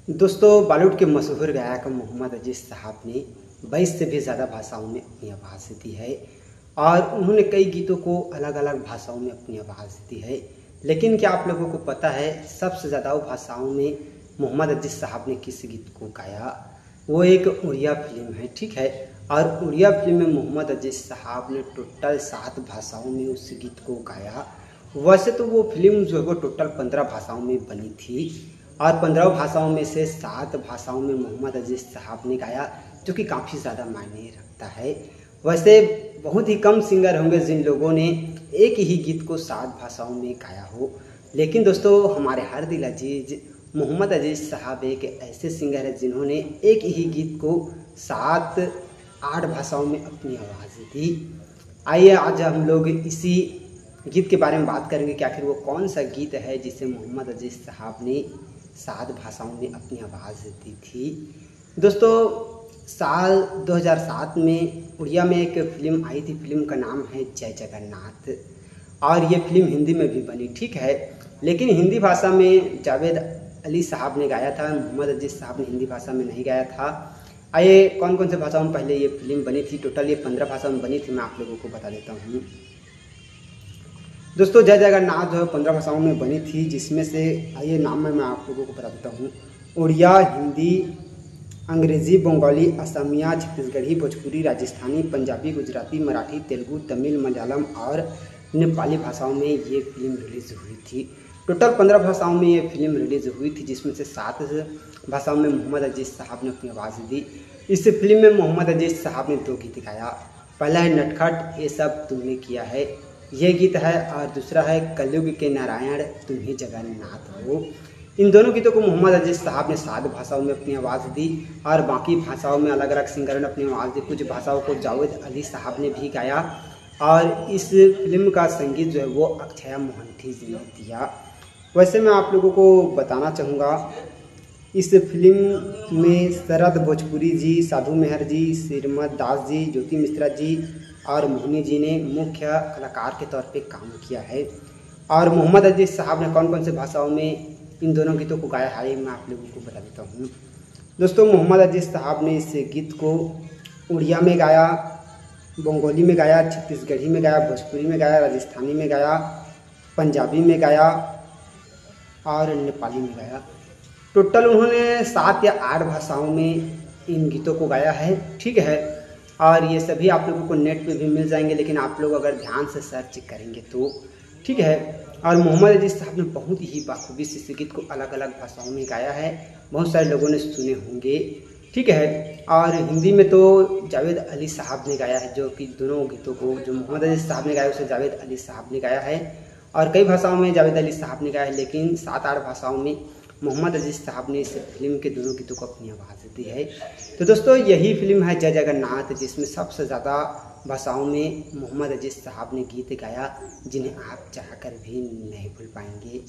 दोस्तों, बॉलीवुड के मशहूर गायक मोहम्मद अजीज साहब ने 22 से भी ज़्यादा भाषाओं में अपनी आवाज़ दी है और उन्होंने कई गीतों को अलग अलग भाषाओं में अपनी आवाज़ दी है। लेकिन क्या आप लोगों को पता है सबसे ज़्यादा भाषाओं में मोहम्मद अजीज साहब ने किस गीत को गाया? वो एक उड़िया फिल्म है, ठीक है। और उड़िया फिल्म में मोहम्मद अजीज साहब ने टोटल 7 भाषाओं में उस गीत को गाया। वैसे तो वो फिल्म जो है वो टोटल 15 भाषाओं में बनी थी और 15 भाषाओं में से 7 भाषाओं में मोहम्मद अजीज साहब ने गाया, जो कि काफ़ी ज़्यादा मायने रखता है। वैसे बहुत ही कम सिंगर होंगे जिन लोगों ने एक ही गीत को 7 भाषाओं में गाया हो। लेकिन दोस्तों, हमारे हर दिल अजीज मोहम्मद अजीज साहब एक ऐसे सिंगर हैं जिन्होंने एक ही गीत को 7-8 भाषाओं में अपनी आवाज़ दी। आइए आज हम लोग इसी गीत के बारे में बात करेंगे कि आखिर वो कौन सा गीत है जिसे मोहम्मद अजीज साहब ने 7 भाषाओं में अपनी आवाज़ दी थी। दोस्तों, साल 2007 में उड़िया में एक फिल्म आई थी। फिल्म का नाम है जय जगन्नाथ और ये फिल्म हिंदी में भी बनी, ठीक है। लेकिन हिंदी भाषा में जावेद अली साहब ने गाया था, मोहम्मद अजीज साहब ने हिंदी भाषा में नहीं गाया था। आइए कौन कौन से भाषाओं में पहले ये फिल्म बनी थी? टोटल ये 15 भाषाओं में बनी थी, मैं आप लोगों को बता देता हूँ। दोस्तों, जय जगन्नाथ जो है 15 भाषाओं में बनी थी, जिसमें से आइए नाम मैं आप लोगों को बता देता हूँ। उड़िया, हिंदी, अंग्रेज़ी, बंगाली, असमिया, छत्तीसगढ़ी, भोजपुरी, राजस्थानी, पंजाबी, गुजराती, मराठी, तेलुगु, तमिल, मलयालम और नेपाली भाषाओं में ये फिल्म रिलीज़ हुई थी। टोटल 15 भाषाओं में ये फिल्म रिलीज़ हुई थी, जिसमें से 7 भाषाओं में मोहम्मद अजीज साहब ने अपनी आवाज़ दी। इस फिल्म में मोहम्मद अजीज साहब ने 2 गीत गाया। पहला है नटखट, ये सब तुमने किया है, ये गीत है, और दूसरा है कलयुग के नारायण तुम ही जगन्नाथ हो। इन दोनों गीतों को मोहम्मद अजीज साहब ने 7 भाषाओं में अपनी आवाज़ दी और बाकी भाषाओं में अलग अलग सिंगरों ने अपनी आवाज़ दी। कुछ भाषाओं को जावेद अली साहब ने भी गाया और इस फिल्म का संगीत जो है वो अक्षया मोहंती जी ने दिया। वैसे मैं आप लोगों को बताना चाहूँगा, इस फिल्म में शरद भोजपुरी जी, साधु मेहर जी, श्रीमत दास जी, ज्योति मिश्रा जी और मोहिनी जी ने मुख्य कलाकार के तौर पे काम किया है। और मोहम्मद अजीज साहब ने कौन कौन से भाषाओं में इन दोनों गीतों को गाया है मैं आप लोगों को बता देता हूँ। दोस्तों, मोहम्मद अजीज साहब ने इस गीत को उड़िया में गाया, बंगाली में गाया, छत्तीसगढ़ी में गाया, भोजपुरी में गाया, राजस्थानी में गाया, पंजाबी में गाया और नेपाली में गाया। टोटल उन्होंने 7 या 8 भाषाओं में इन गीतों को गाया है, ठीक है। और ये सभी आप लोगों को नेट पे भी मिल जाएंगे, लेकिन आप लोग अगर ध्यान से सर्च करेंगे तो, ठीक है। और मोहम्मद अजीज साहब ने बहुत ही बाखूबी से इस गीत को अलग अलग भाषाओं में गाया है। बहुत सारे लोगों ने सुने होंगे, ठीक है। और हिंदी में तो जावेद अली साहब ने गाया है, जो कि दोनों गीतों को जो मोहम्मद अजीज साहब ने गाया उसे जावेद अली साहब ने गाया है। और कई भाषाओं में जावेद अली साहब ने गाया है, लेकिन 7-8 भाषाओं में मोहम्मद अजीज साहब ने इस फिल्म के दोनों गीतों को अपनी आवाज़ दी है। तो दोस्तों, यही फिल्म है जय जगन्नाथ, जिसमें सबसे ज़्यादा भाषाओं में मोहम्मद अजीज साहब ने गीत गाया, जिन्हें आप चाहकर भी नहीं भूल पाएंगे।